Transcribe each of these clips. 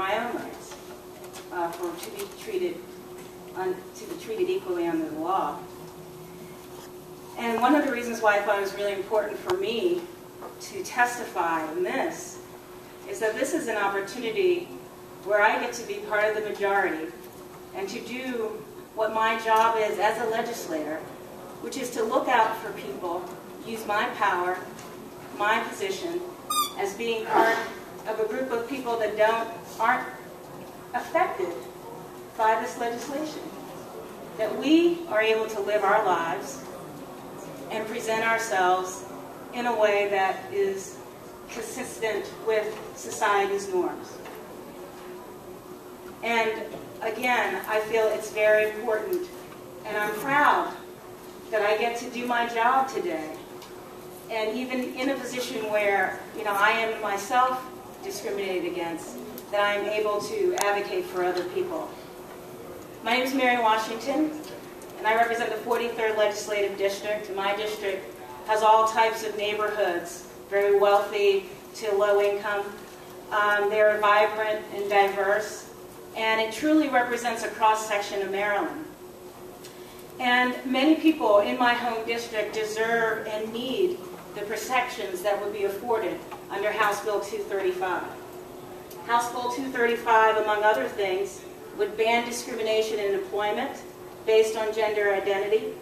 my own rights, to be treated equally under the law. And one of the reasons why I thought it was really important for me to testify in this is that this is an opportunity where I get to be part of the majority and to do what my job is as a legislator, which is to look out for people, use my power, my position, as being part of a group of people that aren't affected by this legislation. That we are able to live our lives and present ourselves in a way that is consistent with society's norms. And again, I feel it's very important, and I'm proud that I get to do my job today. And even in a position where, I am myself discriminated against, that I'm able to advocate for other people. My name is Mary Washington, and I represent the 43rd Legislative District. And my district has all types of neighborhoods, very wealthy to low income. They're vibrant and diverse, and it truly represents a cross-section of Maryland. And many people in my home district deserve and need the protections that would be afforded under House Bill 235. House Bill 235, among other things, would ban discrimination in employment based on gender identity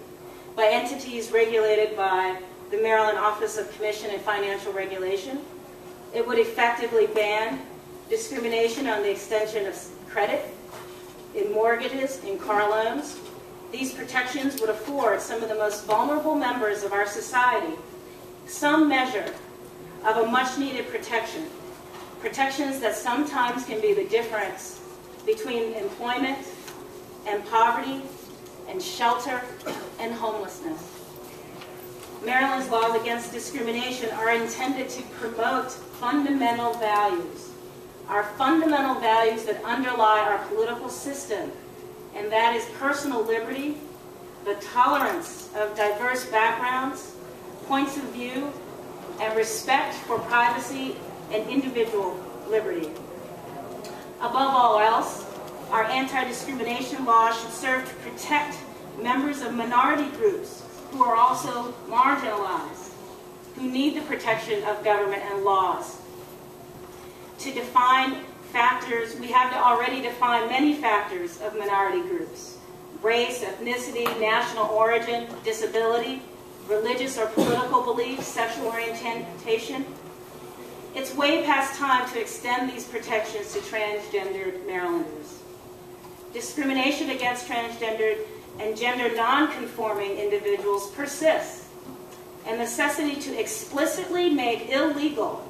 by entities regulated by the Maryland Office of Commission and Financial Regulation. It would effectively ban discrimination on the extension of credit, in mortgages, in car loans. These protections would afford some of the most vulnerable members of our society some measure of a much-needed protection. Protections that sometimes can be the difference between employment and poverty and shelter and homelessness. Maryland's laws against discrimination are intended to promote fundamental values, our fundamental values that underlie our political system, and that is personal liberty, the tolerance of diverse backgrounds, points of view, and respect for privacy and individual liberty. Above all else, our anti-discrimination law should serve to protect members of minority groups who are also marginalized, who need the protection of government and laws. To define factors, we have to already define many factors of minority groups: race, ethnicity, national origin, disability, religious or political beliefs, sexual orientation. It's way past time to extend these protections to transgendered Marylanders. Discrimination against transgendered and gender non-conforming individuals persists, and the necessity to explicitly make illegal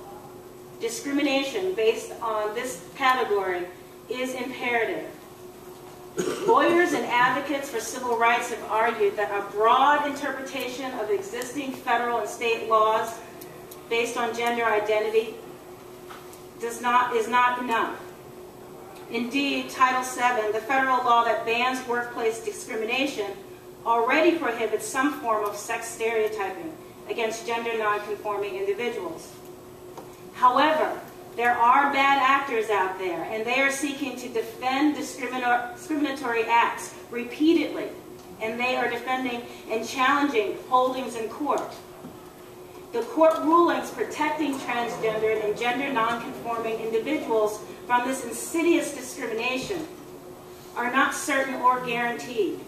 discrimination based on this category is imperative. Lawyers and advocates for civil rights have argued that a broad interpretation of existing federal and state laws based on gender identity is not enough. Indeed, Title VII, the federal law that bans workplace discrimination, already prohibits some form of sex stereotyping against gender non-conforming individuals. However, there are bad actors out there, and they are seeking to defend discriminatory acts repeatedly, and they are defending and challenging holdings in court. The court rulings protecting transgendered and gender non-conforming individuals from this insidious discrimination are not certain or guaranteed.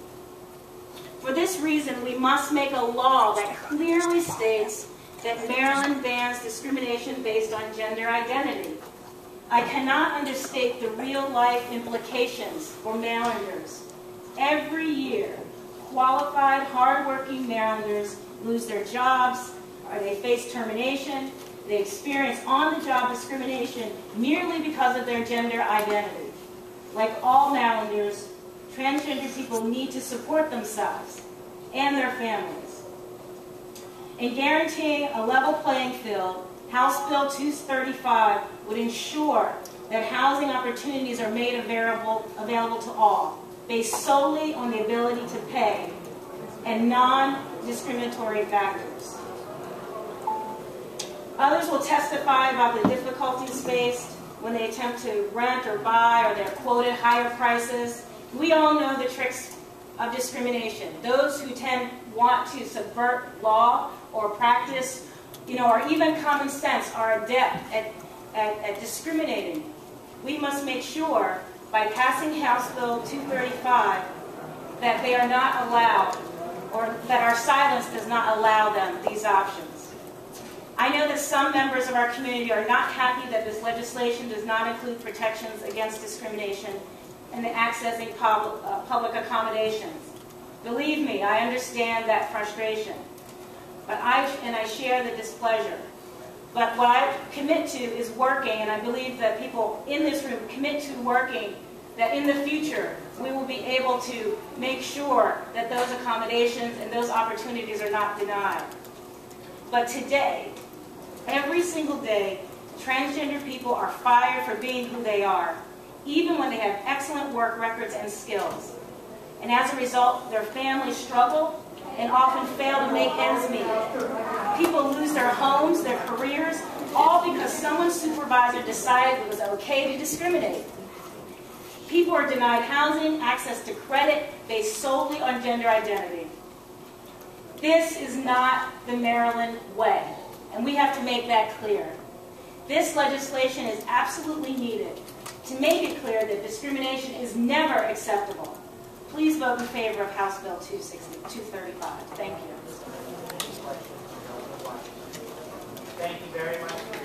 For this reason, we must make a law that clearly states that Maryland bans discrimination based on gender identity. I cannot understate the real-life implications for Marylanders. Every year, qualified, hardworking Marylanders lose their jobs, or they face termination, they experience on-the-job discrimination merely because of their gender identity. Like all Marylanders, transgender people need to support themselves and their families. In guaranteeing a level playing field, House Bill 235 would ensure that housing opportunities are made available to all, based solely on the ability to pay and non-discriminatory factors. Others will testify about the difficulties faced when they attempt to rent or buy, or they're quoted higher prices. We all know the tricks of discrimination. Those who want to subvert law or practice, or even common sense, are adept at discriminating. We must make sure, by passing House Bill 235, that they are not allowed, or that our silence does not allow them these options. I know that some members of our community are not happy that this legislation does not include protections against discrimination and the accessing public accommodations. Believe me, I understand that frustration, and I share the displeasure. But what I commit to is working, and I believe that people in this room commit to working, that in the future we will be able to make sure that those accommodations and those opportunities are not denied. But today, every single day, transgender people are fired for being who they are, even when they have excellent work records and skills. And as a result, their families struggle and often fail to make ends meet. People lose their homes, their careers, all because someone's supervisor decided it was okay to discriminate. People are denied housing, access to credit, based solely on gender identity. This is not the Maryland way, and we have to make that clear. This legislation is absolutely needed to make it clear that discrimination is never acceptable. Please vote in favor of House Bill 235. Thank you. Thank you very much.